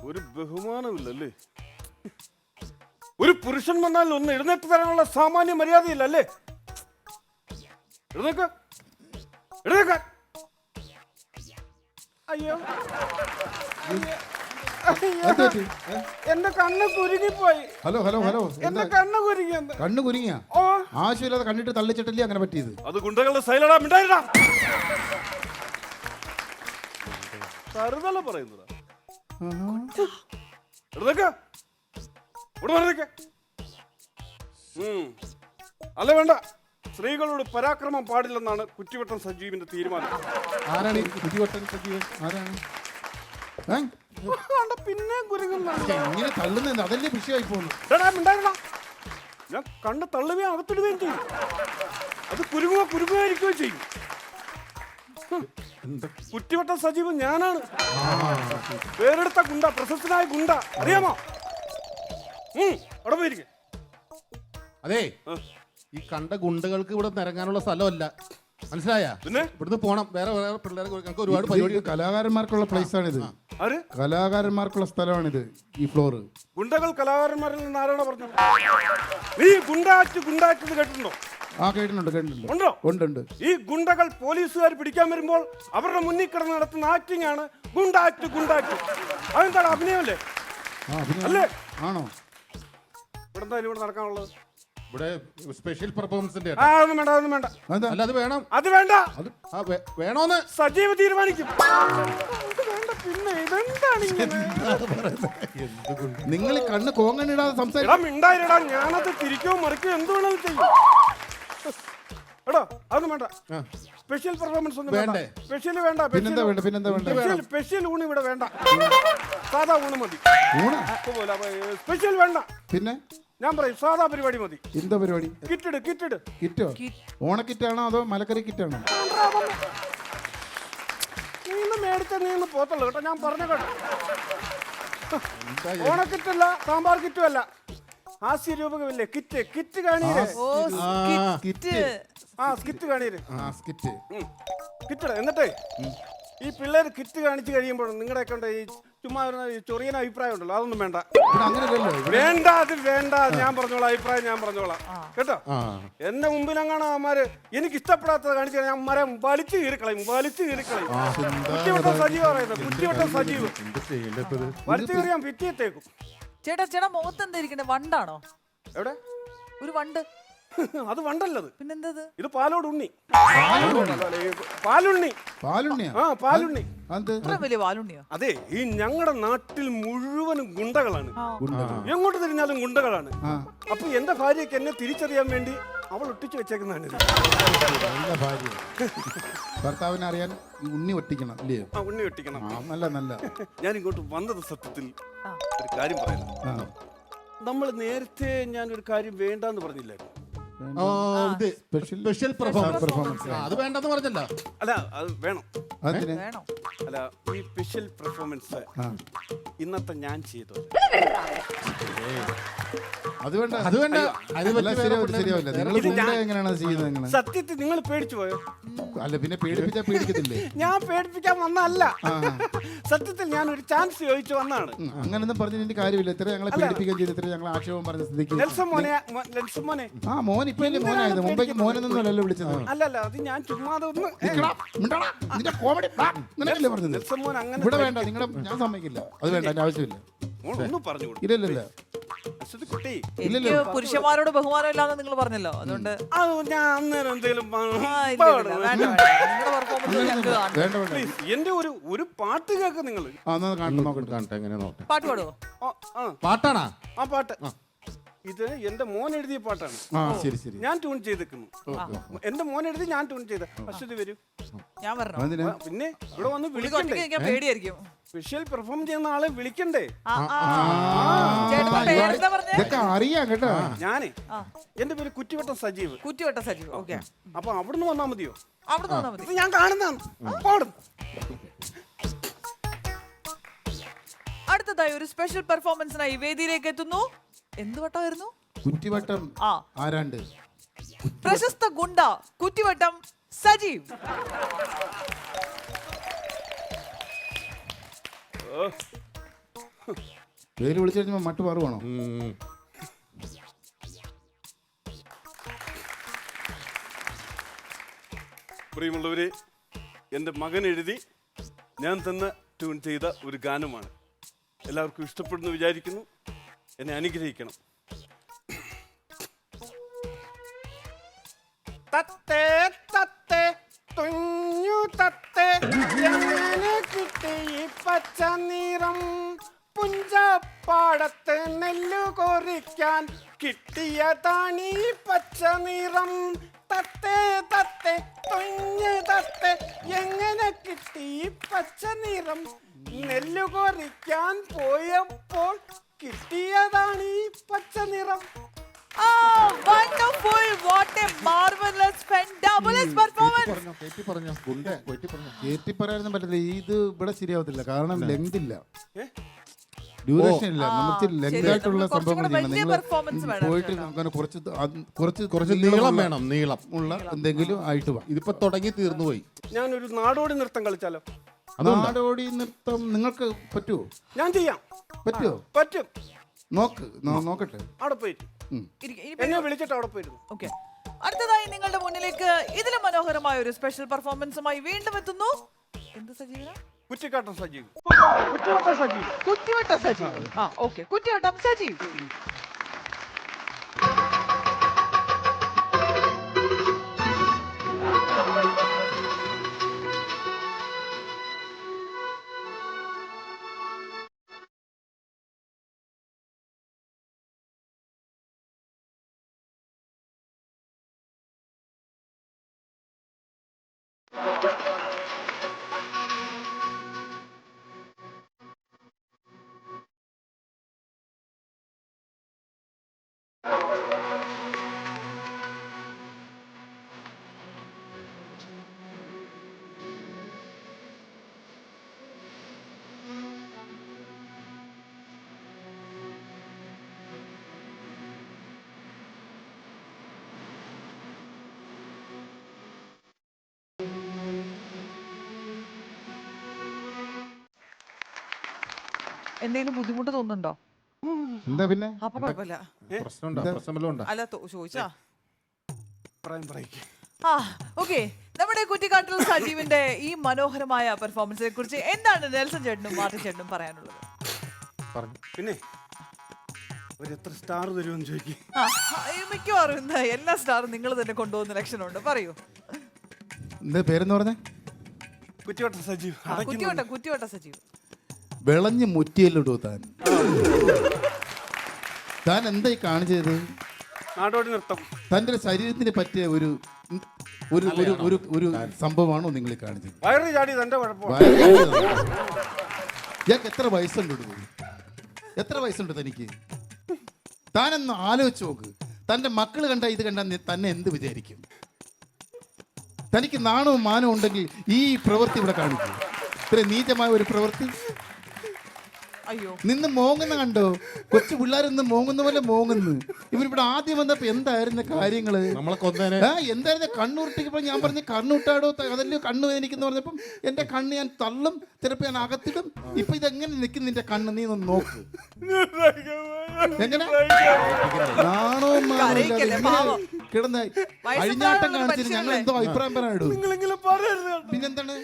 ഒരു ബഹുമാനമില്ലല്ലേ? ഒരു പുരുഷൻ വന്നാൽ ഒന്ന് എഴുന്നേറ്റ് തരാനുള്ള സാമാന്യ മര്യാദയില്ല അല്ലേ? എഴുന്നേക്ക, എഴുന്നേക്ക. അയ്യോ എന്റെ കണ്ണ് കുരുങ്ങിപ്പോയി. ഹലോ ഹലോ ഹലോ, എന്റെ കണ്ണ് കുരുങ്ങി. കണ്ണ് കുരുങ്ങിയ? ഓ, ആവശ്യമില്ലാതെ കണ്ടിട്ട് തള്ളിച്ചിട്ടല്ലേ അങ്ങനെ പറ്റിയത്? അത് ഗുണ്ടകളുടെ സൈലടാ, മിണ്ടായിടാ. കരുതല പറയുന്നതാ. അല്ല വേണ്ട, സ്ത്രീകളോട് പരാക്രമം പാടില്ലെന്നാണ് കുറ്റിവട്ടം സജീവിന്റെ തീരുമാനം. ആരാണ് കുറ്റിവട്ടം സജീവൻ? ആരാണ്? പിന്നെ ഇങ്ങനെ തള്ളുന്നത് അതല്ലേ വിഷയമായി പോകുന്നു. ഞാൻ കണ്ണ് തള്ളുകയും അകത്തിടുകയും ചെയ്യും. അത് കുരുങ്ങുകയോ ചെയ്യും. കുറ്റിവട്ടം സജീവൻ ഞാനാണ്. പേരെടുത്ത ഗുണ്ട, പ്രശസ്തനായ ഗുണ്ട, അറിയാമോ? അവിടെ പോയിരിക്കെ. അതെ, ഈ കണ്ട ഗുണ്ടകൾക്ക് ഇവിടെ നിരങ്ങാനുള്ള സ്ഥലമല്ല, മനസ്സിലായ? പിന്നെ ഇവിടുന്ന് പോണം. വേറെ വേറെ പിള്ളേരെ ഒരുപാട് പരിപാടി. കലാകാരന്മാർക്കുള്ള പ്ലേസ് ആണിത്. കലാകാരന്മാർക്കുള്ള സ്ഥലമാണിത് ഈ ഫ്ലോറ്. ഗുണ്ടകൾ കലാകാരന്മാരിൽ നിന്ന് ആരാണോ പറഞ്ഞത്? നീ ഗുണ്ടാറ്റ് കേട്ടിട്ടുണ്ടോ? ആ, കേട്ടിട്ടുണ്ട്. ഉണ്ടോ? ഉണ്ട്. ഈ ഗുണ്ടകൾ പോലീസുകാർ പിടിക്കാൻ വരുമ്പോൾ അവരുടെ മുന്നിൽ കിടന്ന് നടത്തുന്ന ആക്ടിംഗ് ആണ് ഗുണ്ടാറ്റ്. അതെന്താണ്, അഭിനയമല്ലേ? അല്ലേ? ആണോ? ഇവിടെ നടക്കാനുള്ളത് ഇവിടെ സ്പെഷ്യൽ പെർഫോമൻസിന്റെ. അതൊന്നും വേണ്ട. അല്ല, അത് വേണം. അത് വേണ്ട. വേണോന്ന് സജീവ് തീരുമാനിക്കും. പിന്നെ ഇതെന്താണ് നിങ്ങൾ കണ്ണ് കോങ്ങണിടാതെ സംസാരിക്കാം. മിണ്ടായിരടാ, ഞാനത് തിരിക്കോ മറിക്കോ എന്ത് വേണമെന്ന് ചെയ്യും. എടാ, അതൊന്നും വേണ്ട. സ്പെഷ്യൽ പെർഫോമൻസ് ഒന്നും വേണ്ട. സ്പെഷ്യൽ വേണ്ട. സ്പെഷ്യൽ ഊണ് ഇവിടെ വേണ്ട. സാധാ ഊണ് മതി. സ്പെഷ്യൽ വേണ്ട. പിന്നെ ഞാൻ പറയും, സാധാ പരിപാടി മതി. എന്താ പരിപാടി? കിറ്റോ? ഓണക്കിറ്റാണോ അതോ മലക്കറി കിറ്റാണോ? നീന്ന് പോത്തുള്ളൂ കേട്ടോ, ഞാൻ പറഞ്ഞ കേട്ടോ. ഓണക്കിറ്റല്ല, സാമ്പാർ കിറ്റും അല്ല, ഹാസ്യ രൂപകമില്ലേ കിറ്റ് കാണിയേ. സ്കിറ്റ് കാണിയേ. കിറ്റ്. എന്നിട്ടേ ഈ പിള്ളേര് കിറ്റ് കാണിച്ചു കഴിയുമ്പോൾ നിങ്ങളുടെ കൊണ്ട് ഈ ചുമ്മാ ചൊറിയൻ അഭിപ്രായം ഉണ്ടല്ലോ, അതൊന്നും വേണ്ട. അത് വേണ്ട. ഞാൻ പറഞ്ഞോളാം, അഭിപ്രായം ഞാൻ പറഞ്ഞോളാം കേട്ടോ. എന്റെ മുമ്പിലെങ്ങാണ് അവന്മാര് എനിക്ക് ഇഷ്ടപ്പെടാത്തത് കാണിച്ചു ഞാൻ അമ്മമാരെ വലിച്ചു കീറിക്കളയും. കുറ്റിവട്ടം സജീവ് പറയുന്നത്, കുറ്റിവട്ടം സജീവ് വലിച്ചു കീറിയാൻ ഭിത്തിയത്തേക്കും. ചേട്ടാ മുഖത്ത് എന്താ വണ്ടാണോ? എവിടെ ഒരു വണ്ട്? അത് വണ്ടല്ലത്, പിന്നെന്തത്? ഇത് പാലുണ്ണി. അതെ, ഈ ഞങ്ങളുടെ നാട്ടിൽ മുഴുവനും ഗുണ്ടകളാണ്. എങ്ങോട്ട് തിരിഞ്ഞാലും ഗുണ്ടകളാണ്. അപ്പൊ എന്റെ ഭാര്യക്ക് എന്നെ തിരിച്ചറിയാൻ വേണ്ടി അവൾ ഒട്ടിച്ചു വെച്ചേക്കുന്നതാണ് ഇത്. ഭർത്താവിനെ അറിയാൻ ഉണ്ണി ഒട്ടിക്കണം അല്ലേ? ഉണ്ണി ഒട്ടിക്കണം. നല്ല. ഞാൻ ഇങ്ങോട്ട് വന്നത് സത്യത്തിൽ ഒരു കാര്യം പറയാം. നമ്മൾ നേരത്തെ ഞാൻ ഒരു കാര്യം വേണ്ടെന്ന് പറഞ്ഞില്ലായിരുന്നു. സ്പെഷ്യൽ പെർഫോമൻസ് അത് വേണ്ടെന്ന് പറഞ്ഞല്ലോ. അല്ല, അത് വേണം. അല്ല, ഈ സ്പെഷ്യൽ പെർഫോമൻസ് ഇന്നത്തെ ഞാൻ ചെയ്തു. സത്യത്തിൽ നിങ്ങൾ പേടിച്ചു പോയോ? അല്ല, പിന്നെ പേടിക്കത്തില്ലേ? ഞാൻ പേടിപ്പിക്കാൻ വന്നല്ല, സത്യത്തിൽ ഞാൻ ഒരു ചാൻസ് ചോദിച്ചു വന്നാണ്. അങ്ങനൊന്നും പറഞ്ഞതിന്റെ കാര്യമില്ല. ഇത്ര ഞങ്ങളെ പേടിപ്പിക്കാൻ ചെയ്ത്, ഇത്ര ഞങ്ങൾ ആക്ഷേപം പറഞ്ഞ സ്ഥിതിക്ക് നെൽസൺ മോനെ മോൻ ഇപ്പൊ മോനായത്. മുമ്പേക്ക് മോനെന്നല്ലോ വിളിച്ചത്. അല്ല, അത് ഞാൻ ചുമ്മാതെ ഒന്ന് നെൽസൺ മോൻ അങ്ങനെ ഇവിടെ വേണ്ട. നിങ്ങളുടെ ഞാൻ സമ്മതിക്കില്ല. അത് വേണ്ട, അതിന്റെ ആവശ്യമില്ല. ഇല്ലല്ല, പുരുഷന്മാരോട് ബഹുമാനം ഇല്ലാന്ന് നിങ്ങൾ പറഞ്ഞല്ലോ, അതുകൊണ്ട് ഞാൻ അന്നേരം എന്തെങ്കിലും എന്റെ ഒരു പാട്ട് കേൾക്ക. നിങ്ങൾ പാട്ട് പാടുവോ? പാട്ടാണോ? ആ പാട്ട് ഇത് എന്റെ മോൻ എഴുതിയ പാട്ടാണ്. ഞാൻ ട്യൂൺ ചെയ്തേക്കുന്നു. എന്റെ മോൻ എഴുതി ഞാൻ ട്യൂൺ ചെയ്ത. അശ്വതി വരൂ. ഞാൻ പറഞ്ഞു. പിന്നെ ഇവിടെ വന്ന് വിളിക്കണ്ടേ? പേടിയായിരിക്കും. സ്പെഷ്യൽ പെർഫോം ചെയ്യുന്ന ആളെ വിളിക്കണ്ടേ? അറിയാം കേട്ടോ. ഞാനേ, എന്റെ പേര് കുറ്റിവട്ടം സജീവ്. ഓക്കെ. അപ്പൊ അവിടുന്ന് വന്നാ മതിയോ? അവിടുന്ന് വന്നാ മതി. ഞാൻ കാണുന്നതാണ്. അടുത്തതായി ഒരു സ്പെഷ്യൽ പെർഫോമൻസിനായി വേദിയിലേക്ക് എത്തുന്നു. എന്ത് വട്ടമായിരുന്നു? കുറ്റിവട്ടം. ആരാണ്ട്? പ്രശസ്ത ഗുണ്ട കുറ്റിവട്ടം സജീവ്. പേര് വിളിച്ചു കഴിഞ്ഞാൽ മട്ട് മാറുവാണോ? പ്രിയമുള്ളവരെ, എൻ്റെ മകൻ എഴുതി ഞാൻ തന്നെ ട്യൂൺ ചെയ്ത ഒരു ഗാനമാണ്. എല്ലാവർക്കും ഇഷ്ടപ്പെടുന്നു വിചാരിക്കുന്നു. എന്നെ അനുഗ്രഹിക്കണം. തത്തേ തത്തേ തുഞ്ഞു തത്തേ, എങ്ങനെ കിട്ടി ഈ പച്ച നിറം? പുഞ്ചപ്പാടത്ത് നെല്ലു കൊറിക്കാൻ കിട്ടിയതാണീ പച്ച നിറം. തത്തേ തത്തേ തുഞ്ഞു തത്തേ, എങ്ങനെ കിട്ടി ഈ പച്ച നിറം? നെല്ലു കൊറിക്കാൻ പോയപ്പോൾ കിട്ടിയതാണ് ഈ പച്ച നിറം. Wonderful! What a marvelous, fantabulous performance! കേറ്റി പറയാനൊന്നും പറ്റില്ല. ഇത് ഇവിടെ ശരിയാവത്തില്ല, കാരണം ലെങ്ത് ഇല്ല, ഡ്യൂറേഷൻ ഇല്ല. നമുക്ക് ലെങ്ത് ആയിട്ടുള്ള സംഭവങ്ങൾ ചെയ്യണം. നിങ്ങൾ പോയിട്ട് അങ്ങനെ കുറച്ച് നീളം വേണം, നീളം ഉള്ള എന്തെങ്കിലും ആയിട്ട് വാ. ഇതിപ്പോ തുടങ്ങി തീർന്നു പോയി. ഞാനൊരു നാടോടി നൃത്തം കളിച്ചാലോ? നാടോടി നൃത്തം നിങ്ങൾക്ക് പറ്റുമോ? ഞാൻ ചെയ്യാം. പറ്റുമോ? പറ്റും. നോക്കട്ടെ. അവിടെ പോയിട്ട് എന്നെ വിളിച്ചിട്ട് അവിടെ പോയിരുന്നു. ഓക്കെ, അടുത്തതായി നിങ്ങളുടെ മുന്നിലേക്ക് ഇതിലും മനോഹരമായ ഒരു സ്പെഷ്യൽ പെർഫോമൻസുമായി വീണ്ടും എത്തുന്നു. എന്ത് സജീവന? കുറ്റിക്കാട്ടം സജീവ്. കുറ്റിവട്ട സജീവ്. ഓക്കെ, കുറ്റിവട്ടം സജീവ്. എന്തെങ്കിലും ബുദ്ധിമുട്ട് തോന്നുന്നുണ്ടോ? എന്താ പിന്നെ? അപ്പൊ കുഴപ്പമില്ല. അല്ല ചോദിച്ചാ. ഓക്കെ, നമ്മുടെ കുറ്റിക്കാട്ടിൽ സജീവിന്റെ ഈ മനോഹരമായ പെർഫോമൻസിനെ കുറിച്ച് എന്താണ് നെൽസൺ ചേട്ടനും മാർട്ടിൻ ചേട്ടനും പറയാനുള്ളത്? പിന്നെ എത്ര സ്റ്റാർ തരുമെന്ന് ചോദിക്കും. മിക്കവാറും എന്താ എല്ലാ സ്റ്റാറും നിങ്ങൾ തന്നെ കൊണ്ടുപോകുന്ന ലക്ഷണമുണ്ട്. പറയൂ. എന്താ പേരെന്ന് പറഞ്ഞേ? കുറ്റിവട്ടം സജീവ്. കുറ്റിവട്ട സജീവ്. വിളഞ്ഞ് മുറ്റിയല്ലോ താൻ എന്തായി കാണിച്ചത്? നാടോടി നൃത്തം. തന്റെ ശരീരത്തിന് പറ്റിയ ഒരു സംഭവമാണോ നിങ്ങൾ കാണിച്ചത്? വയറ് ചാടി തന്റെ കുഴപ്പം. ഇയാൾക്ക് എത്ര വയസ്സുണ്ട്? എത്ര വയസ്സുണ്ട് തനിക്ക്? താനൊന്ന് ആലോചിച്ച് നോക്ക്. തന്റെ മക്കൾ കണ്ട ഇത് കണ്ടാൽ തന്നെ എന്ത് വിചാരിക്കും? തനിക്ക് നാണവും മാനവും ഉണ്ടെങ്കിൽ ഈ പ്രവൃത്തി ഇവിടെ കാണിക്കും. ഇത്ര നീചമായ ഒരു പ്രവൃത്തി. അയ്യോ, നിന്ന് മോങ്ങുന്ന കണ്ടോ? കൊച്ചു പിള്ളേരൊന്ന് മോങ്ങുന്ന പോലെ മോങ്ങുന്നു. ഇവരിവിടെ ആദ്യം വന്നപ്പോ എന്തായിരുന്നു കാര്യങ്ങള്? എന്തായിരുന്നു? കണ്ണൂർട്ടിക്കപ്പോൾ ഞാൻ പറഞ്ഞ കണ്ണൂട്ടാടോ, അതല്ലോ കണ്ണ് വേദനിക്കുന്ന പറഞ്ഞപ്പം എന്റെ കണ്ണ് ഞാൻ തള്ളും, ചിലപ്പോ ഞാൻ അകത്തിടും. ഇപ്പൊ ഇതെങ്ങനെ നിൽക്കും നിന്റെ കണ്ണ്? നീ ഒന്ന് നോക്ക്. എങ്ങനെ നാണോ കിടന്ന് അഴിഞ്ഞാട്ടം കാണിച്ചിട്ട് ഞങ്ങൾ എന്തോ അഭിപ്രായം പറയാനിടും. പിന്നെന്താണ്?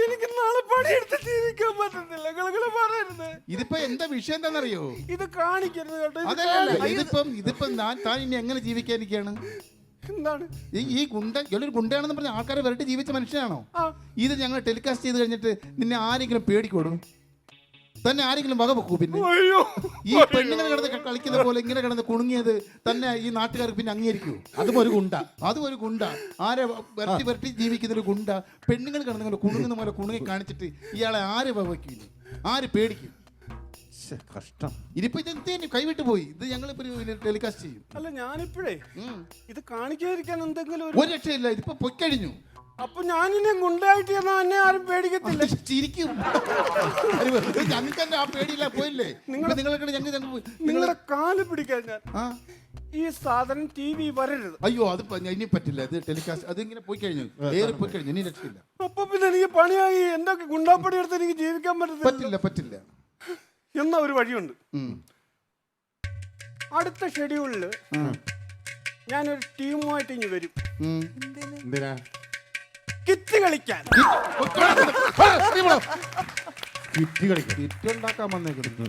എനിക്ക് നാളെ പണിയെടുത്ത് ജീവിക്കാൻ പറ്റുന്നില്ല. ഇതിപ്പോ എന്താ വിഷയം എന്താണെന്നറിയോ? ഇത് കാണിക്കരുത് കേട്ടോ. ഇതിപ്പം താൻ ഇനി എങ്ങനെ ജീവിക്കാനിരിക്കാണ്? എന്താണ് ഈ ഗുണ്ട? ഒരു ഗുണ്ടയാണെന്ന് പറഞ്ഞ ആൾക്കാരെ വരട്ടി ജീവിച്ച മനുഷ്യനാണോ? ഇത് ഞങ്ങൾ ടെലികാസ്റ്റ് ചെയ്ത് കഴിഞ്ഞിട്ട് നിന്നെ ആരെങ്കിലും പേടിക്കോടും? തന്നെ ആരെങ്കിലും വക വെക്കൂ? പിന്നെ ഈ പെണ്ണുങ്ങൾ കിടന്ന് കളിക്കുന്ന പോലെ ഇങ്ങനെ കിടന്ന് കുണുങ്ങിയത് തന്നെ ഈ നാട്ടുകാർക്ക് പിന്നെ അംഗീകരിക്കൂ? അതും ഒരു ഗുണ്ട. ആരെ വരട്ടി ജീവിക്കുന്ന ഒരു ഗുണ്ട പെണ്ണുങ്ങൾ കിടന്ന് കുണുങ്ങുന്ന പോലെ കുണുങ്ങി കാണിച്ചിട്ട് ഇയാളെ ആര് വക വയ്ക്കും? ആര് പേടിക്കും? കഷ്ടം. ഇതിപ്പോ കൈവിട്ട് പോയി. ഇത് ഞങ്ങളിപ്പോ ടെലികാസ്റ്റ് ചെയ്യും. അല്ല, ഞാനിപ്പോഴേ ഇത് കാണിക്കാതിരിക്കാൻ എന്തെങ്കിലും ഒരു രക്ഷയില്ല. ഇതിപ്പോ പൊയ്ക്കഴിഞ്ഞു. അപ്പൊ ഞാനിന്നെ ഗുണ്ടായിട്ട് എന്നെ ആരും പേടിക്കത്തില്ല. ചിരിക്കും. ഞങ്ങൾക്ക് ആ പേടിയില്ല. പോയില്ലേ നിങ്ങളുടെ കാല് പിടിക്കാൻ ഞാൻ. ഈ സാധനം TV വരരുത്. അയ്യോ, അത് ഇനി പറ്റില്ല. ഇത് ടെലികാസ്റ്റ് അതിങ്ങനെ പോയി കഴിഞ്ഞു, പോയി കഴിഞ്ഞു. ഇനി രക്ഷയില്ല. അപ്പൊ പിന്നെ എനിക്ക് പണിയായി. എന്തൊക്കെ ഗുണ്ടാപ്പണി എടുത്ത് എനിക്ക് ജീവിക്കാൻ പറ്റില്ല. പറ്റില്ല. എന്ന ഒരു വഴിയുണ്ട്. ഉം. അടുത്ത ഷെഡ്യൂളിൽ ഞാനൊരു ടീമുമായിട്ട് ഇനി വരും. ഉം. എന്തിനാ കിറ്റ് കളിക്കാൻ. കിറ്റ് കളിക്കും കിറ്റ് ഉണ്ടാക്കാൻ വന്നേക്കുന്നു